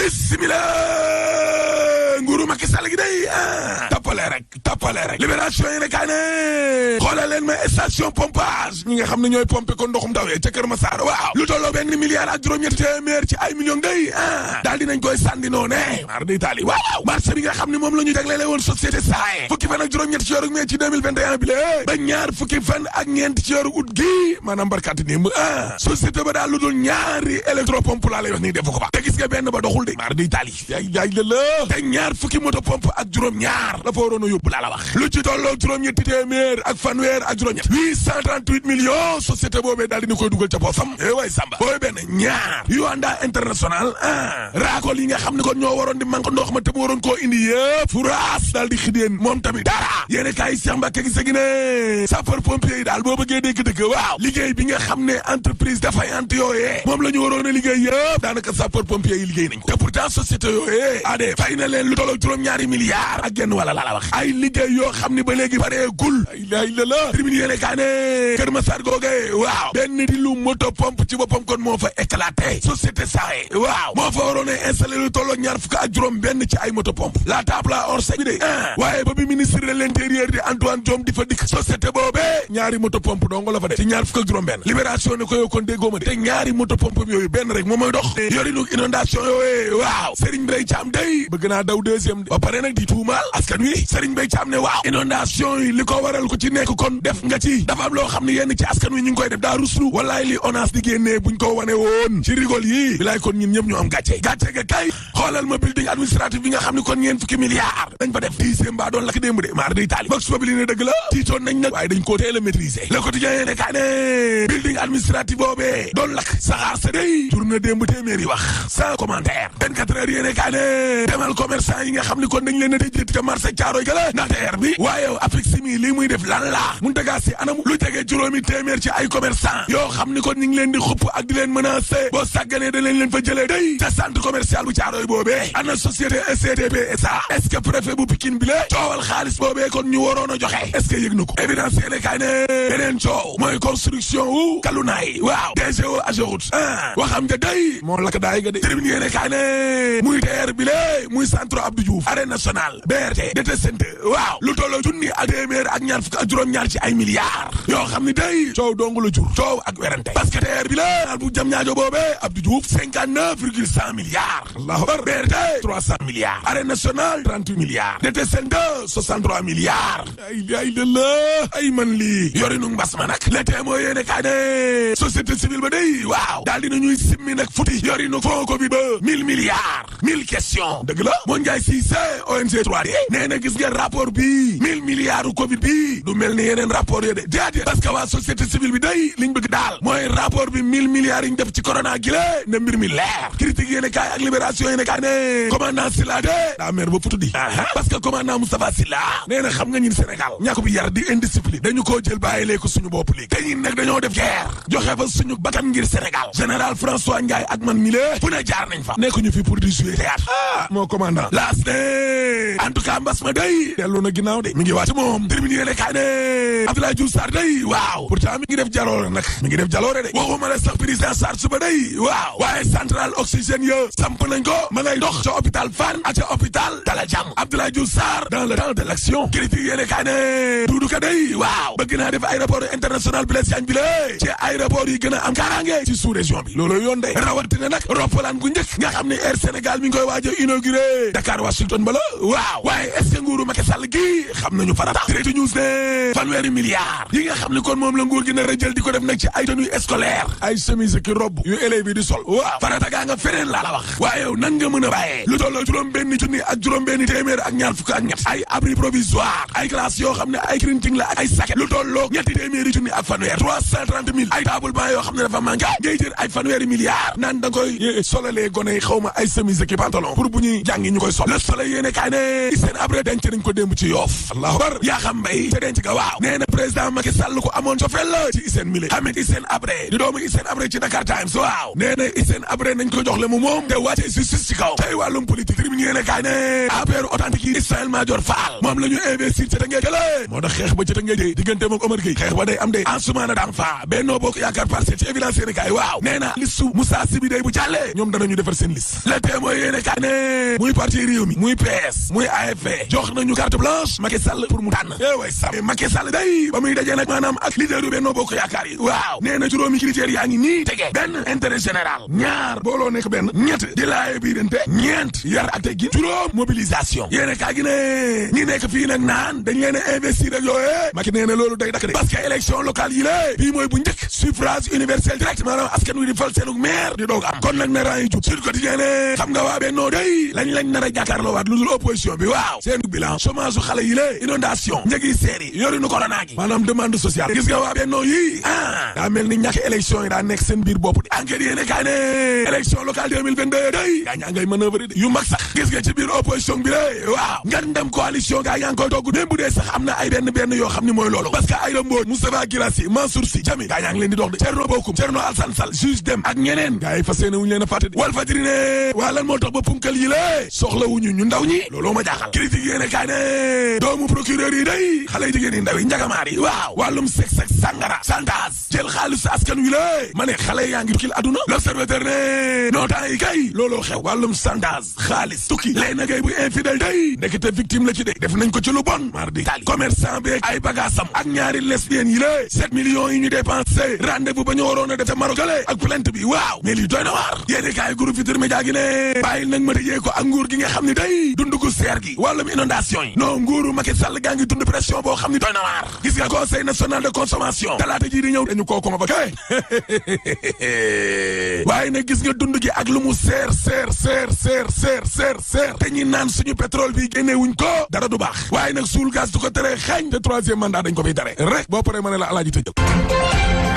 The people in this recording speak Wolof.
bismillah nguuru Macky Sall gi day tappale rek libération yi ne kaa ne xoolal leen ma station pompage ñi nga xam ne ñooy pompe ko ndoxum dawee ca Kër Massar waaw lu tolloo benn milliard ak juróom-ñetti téeméer ci ay millions day daal dinañ koy sànni noonu mar day taali waaw marché bi nga xam ne moom la ñu jagleele woon société SAE fukki fan ak juróom-ñetti ci weeru mai ci 2021 bi la ba ñaar fukki fan ak ñeent ci weeru août gi maanaam barkaati démb société ba daal lu dul ñaari électropompe laa lay wax nii defu ko ba te gis nga benn ba doxul de mar day taali jaay la te ñaar fukki moto pompe ak juróom-ñaar la fa waroon a yóbbu laa la wax lu ci tolloo juróom-ñetti téeméer ak fanweer ak juróom-ñett 838 millions société boobee daal dina koy dugal ca poosam waay samba booy benn ñaar Yuanda international raakol yi nga xam ne kon ñoo waroon di manque ndox ma te mu waroon koo indi yëpp furaas daal di xidéen moom tamit dara yéene kaay Cheikh Mbacke gi segi ne sapeur pompier yi daal boo bëggee dégg-dëgg waaw liggéey bi nga xam ne entreprise défaillante yooyee moom la ñu waroon a liggéey yëpp daanaka sapeur pompier yi liggéey nañ ko te pourtant société yooyee ade fay na leen lu tolloo juróom-ñaari milliards ak genn wala la wax ay liggéey yoo xam ne ba léegi pareegul ay la tribune yéene kaa ne Kër Massar googe waaw benn di lu moto pompe ci boppam kon moo fa éclaté société SAE waaw moo fa waroon a installé lu tolloo ñaar fukk ak juróom benn ci ay moto pompe la table à hors sec bi de waaye ba bi ministre de l'intérieur di Antoine Diome di fa dikk société boobee ñaari moto pompe dongo la fa def ci ñaar fukk ak juróom benn libération ne ko yow kon déggoo ma de te ñaari moto pompe yooyu benn rek moom mooy dox yorinu inondation yooyu waaw Serigne Mbaye Thiam day bëgg naa daw deuxième ba pare nag di tuumaal askan wi Serigne Mbaye Thiam ne waaw inondation yi li ko waral ko ci nekk kon def nga ci dafa am loo xam ne yenn ci askan wi ñu ngi koy def daa ruslu wallaay li ONAS di génnee buñ ko wane woon ci rigol yi bilaay kon ñun ñëpp ñu am gàcce ga kay xoolal ma building administratif bi nga xam ne kon ñeen fukki milliards dañ fa def dixième ba doon lakk démb de maar day taali box populi ne dëgg la tiitoon nañ nag waaye dañ koo teel a maîtriser le quotidien yéene kaa ne building administratif boobee doon lakk saxaar sa day jur na démb téeméer yi wax sans commentaire 24 heures yéene kaa ne demal commerçant yi nga xam ne kon dañ leen a tëj ca marché Caaroy ga la ndaxte air bi waaye APEXIMI lii muy def lan la mun tagaa si anam lu tege juróomi téeméer ci ay commerçant yoo xam ni kon ñu ngi leen di xupp ak di leen menacé boo sàgganee dañ leen fa jëlee day ca centre commercial bu Caaroy boobee ana société SCTP SA est-ce que préfet bu Pikine bi la coowal xaalis boobee kon ñu waroon a joxe est-ce que yëg na ko évidence yéene kaay ne beneen coow mooy construction wu Kalunaay waaw DGO Ageroute waxam ja day moo lakk daay ga de tribune yéene kaay ne muy TER bi la muy centre Abdou Diouf arène nationale BRT DT waaw lu tolloo junni ak téeméer ak ñaar fukk ak juróom-ñaar ci ay milliards yoo xam ne day coow dong la jur coow ak werante parce que TER bi la bu jam ñaajo boobee Abdou Diouf 59,100 milliards allahu akbar BRT 300 milliards arène nationale 38 milliards DT2 63 milliards ay la ay man lii yorinu mbas ma nag le témoin yéene kaa ne société civile ba day waaw daal dina ñuy simmi nag futi yorinu fond Covid ba 1000 milliards 1000 questions dëgg la moo njaay Cissé ONG 3D nee na gis ngeen rapport bi 1000 milliards u Covid bi du mel ni yeneen rapport yo de déedéet parce que waa société civile bi day liñ bëgg daal mooy rapport bi 1000 milliards yi ñu def ci corona gi la ne mbir mi leer critique yéene kaay ak libération yéene kaay ne commandant Sylla de daa mer ba futu di parce que commandant Moustapha Sylla nee na xam nga ñun Sénégal ñàkk bi yar di indiscipline dañu koo jël bàyyilee ko suñu bopp léegi te ñun nag dañoo def guerre joxe fa suñu bakkan ngir Sénégal général François Ndiaye ak man mi lee fu ne jaar nañ fa nekkuñu fi pour di jouer théâtre moo commandant laas ne en tout cas mbas ma day dellu na ginnaaw de mi ngi waati moom terminé yéene kaay ne Abdoulaye Diouf Sarr day waaw pourtant mi ngi def jaloore nag mi ngi def jaloore de waxuma la sax président Sarr suba day waaw waaye central oxygène ya samp nañ ko ma ngay dox ca hôpital Fann ak ca hôpital Dalal Jàmm Abdoulaye Diouf Sarr dans le temps de l'action critique yéene kaay ne Doudou Ka day waaw bëgg naa def aéroport international Blaise Diagne bi la ci aéroport yi gën a am kaaraange ci sous région bi loolu yoon de rawatina nag roppalaan gu njëkk nga xam ne Air Sénégal mi ngi koy waaj a inauguré Dakar Washington ba la waaw waaye est-ce que nguuru Macky Sall gi xam nañu farata Direct News ne fanweeri milliards yi nga xam ne kon moom la nguur gi nar a jël di ko def nag ci ay tenue scolaire ay chemise ki robe yu élèves yi di sol waaw farata gaa nga feneen laa la wax waaye yow nan nga mën a bàyyee lu tolloo juróom benn junni ak juróom benn téeméer ak ñaar fukk ak ñett ay abri provisoire ay classe yoo xam ne ay printing la ak ay saket lu tolloo ñetti téeméeri junni ak fanweer 330 000 ay table banc yoo xam ne dafa manqué ngay jël ay fanweeri milliards naan da nga koy solalee gone yi xaw ma ay chemise ki pantalon pour bu ñuy jàngi ñu koy sol le soleil yéene kaay ne seen abré denc nañ ko démb ci Yoff allahu akbar yaa xam mbay te denc ga waaw nee na président Macky Sall ko amoon cofeel la ci Hissène Mile Hamid Hissène Habré di doomu Hissène Habré ci Dakar Times waaw nee na Hissène Habré nañ ko jox le mu moom te wàcce justice ci kaw tey wàllum politique tribune yéene kaay ne affaire authentique yi Ismaïla Madior Fall moom la ñu investir ca Tëngéej gële moo tax xeex ba ca Tëngéej diggante moom Omar Gueye xeex ba day am de Ansoumana Dang Fa Benno Bokk Yaakaar Parcelles ci évidence yéene kaay waaw nee na listu Moussa Sibi day bu jàllee ñoom danañu defar seen liste le témoin yéene kaay ne muy parti réew mi muy PS muy AFP jox nañu carte blanche Macky Sall pour mu tànn way sa Macky Sall day ba muy dajee nag maanaam ak leader yu Benno Bokk Yaakaar yi waaw nee na juróomi critères yaa ngi nii tege benn intérêt général ñaar booloo nekk benn ñett di laaye biirante ñeent yar ak teggin juróom mobilisation yéene kaay gi ne ñi nekk fii nag naan dañ leen a investir ak yooyee Macky nee na loolu day dakk de parce que élection locale yi lée bii mooy bu njëkk suffrage universel direct maanaam askan wi di fal seenu maire di doog am kon nag na ran yi jub Sud Quotidien ne xam nga waa Benno day lañ nar a jàkkaarloo waat lu dul opposition bi waaw seenu bilan chômage su xale yi lée inondation njëgi seer yi yorinu corona gi maanaam demande sociale gis nga waa Benno yi daa mel ni ñàkk élection yi daa nekk seen biir bopp di enquête yéene kaay ne élection locale 2022 day gaa ñaa ngay manœuvre yu mag sax gis nga ci biir opposition bi lée waaw ngandam coalition gaa yaa ngi koy togg même bu dee sax am na ay benn yoo xam ni mooy loolu parce que Aïda Mbodj Moustapha Guirassy Mansour Sy Djamil gaa ñaa ngi leen di dox de Thierno Bocoum Thierno Alassane Sall juge dem ak ñeneen gaa yi fas yéene wuñu leen a fàtte di Walfadjri ne waa lan moo tax ba punkal yi lée soxla wuñu ñu ndaw ñi looloo ma jaaxal critique yéene kaay ne doomu procureur yi day xale yi jigéen yi ndaw yi njagamaar yi waaw wàllum sexe ak sangara chantage jël xaalis askan wi lée ma ne xale yaa ngi tukkil aduna l'observateur ne non temps yi kay looloo xew wàllum chantage xaalis tukki lay na kay bu infidèle day ndekete victime la ci de def nañ ko ci lu bon mardi tali commerçant bi ay bagaasam ak ñaari lesbiennes yi lée 7 millions yi ñu dépensé rendez-vous ba ñu waroon a def Maroc lée ak plainte bi waaw mais lii doy na waar yéeni kaay groupe Futurs Médias gi ne bàyyil nag ma tëjee ko ak nguur gi nga xam ne day dund gu seer gi wàllum inondation yi non nguuru Macky Sall gaa ngi dund pression boo xam ne doy na waar gis nga conseil national de consommation talaata ji di ñëw dañu koo convoqué waaye nag gis nga dund gi ak lu mu seer te ñi naan suñu pétrole bi génnee wuñ ko dara du baax waaye nag suul gaz du ko tere xeeñ te troisième mandat dañ ko fiy tere rek boo paree ma ne la alaaji tëjal